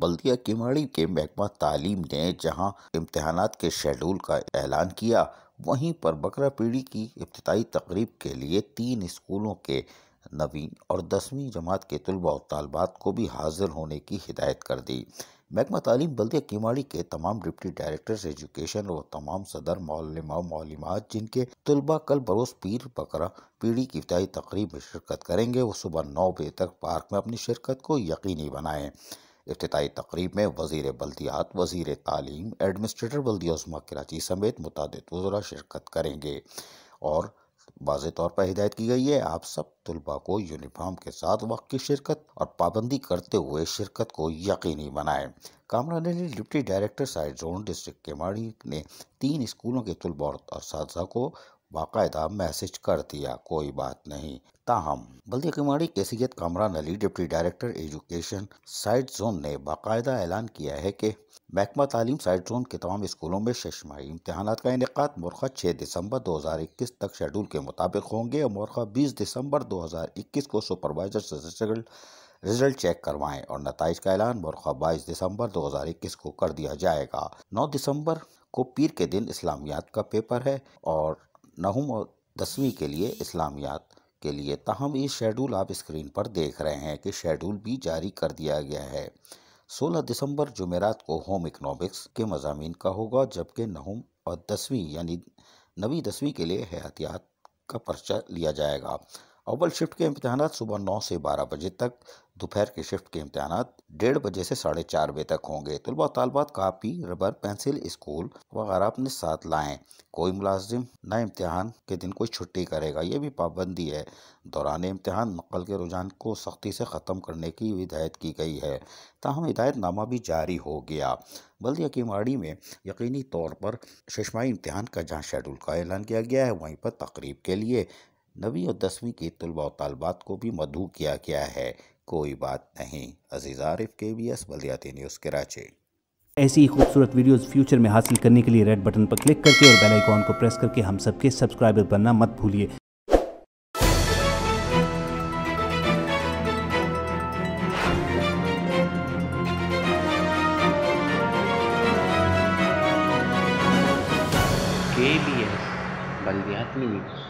بلدیہ کیماڑی کے محکمہ تعلیم نے جہاں امتحانات کے شیڈول کا اعلان کیا، وہیں پر بکرا پیڑی کی افتتاحی تقریب کے لیے 3 اسکولوں کے 9ویں اور 10ویں جماعت کے طلباء و طالبات کو بھی حاضر ہونے کی ہدایت کر دی۔ محکمہ تعلیم بلدیہ کیماڑی کے تمام ڈپٹی ڈائریکٹرز ایجوکیشن و تمام صدر معلمہ و معلمات جن کے طلباء کل بروز پیر بکرا پیڑی کی افتتاحی تقریب میں شرکت کریں گے، وہ صبح 9 بجے تک پارک میں اپنی شرکت کو یقینی بنائیں۔ افتتاحی تقریب میں وزیر بلدیات، وزیر تعلیم، ایڈمنسٹریٹر بلدیہ عظمیٰ کراچی سمیت متعدد وزراء شرکت کریں گے اور واضح طور پر ہدایت کی گئی ہے آپ سب طلباء کو یونیفارم کے ساتھ وقت کی شرکت اور پابندی کرتے ہوئے شرکت کو یقینی بنائیں۔ Kamran Ali deputy director site zone district Keamari نے 3 اسکولوں کے طلباء اور اساتذہ کو باقاعدہ میسج کر دیا، کوئی بات نہیں۔ تاہم بلدیہ کیماڑی کے Syed Kamran Ali deputy director education site zone نے باقاعدہ اعلان کیا ہے کہ محکمہ تعلیم سائٹ زون کے تمام اسکولوں میں 6 ماہی امتحانات کا انعقاد مورخہ 6 دسمبر 2021 تک شیڈول کے مطابق ہوں گے اور مورخہ 20 دسمبر 2021 کو سپروائزر سے رزلٹ چیک کروائیں اور نتائج کا اعلان مورخہ 22 دسمبر 2021 کو کر دیا جائے گا۔ 9 دسمبر کو پیر کے دن اسلامیات کا پیپر ہے اور 9ویں اور 10ویں کے لیے اسلامیات کے لیے۔ تاہم یہ شیڈول آپ اسکرین پر دیکھ رہے ہیں کہ شیڈول بھی جاری کر دیا گیا ہے۔ 16 دسمبر جمعرات کو ہوم اکنامکس کے مضامین کا ہوگا، جبکہ 9ویں اور 10ویں یعنی 9ویں 10ویں کے لیے حیاتیات کا پرچہ لیا جائے گا۔ اول شفٹ کے امتحانات صبح 9 سے 12 بجے تک، دوپہر کے شفٹ کے امتحانات 1:30 بجے سے 4:30 بجے تک ہوں گے۔ طلباء و طالبات کاپی، ربر، پینسل، اسکول وغیرہ اپنے ساتھ لائیں۔ کوئی ملازم نہ امتحان کے دن کوئی چھٹی کرے گا، یہ بھی پابندی ہے۔ دوران امتحان نقل کے رجحان کو سختی سے ختم کرنے کی ہدایت کی گئی ہے، تاہم ہدایت نامہ بھی جاری ہو گیا۔ بلدیہ کیماڑی میں یقینی طور پر 6 ماہی امتحان کا جہاں شیڈول کا اعلان کیا گیا ہے، وہیں پر تقریب کے لیے 9ویں اور 10ویں کی طلباء و طالبات کو بھی مدعو کیا گیا ہے، کوئی بات نہیں۔ عزیز عارف، KBS بلدیاتی نیوز کراچی۔ ایسی ہی خوبصورت ویڈیوز فیوچر میں حاصل کرنے کے لیے ریڈ بٹن پر کلک کر کے اور بیل آئیکن کو پریس کر کے ہم سب کے سبسکرائبر بننا مت بھولیے۔ KBS بلدیاتی نیوز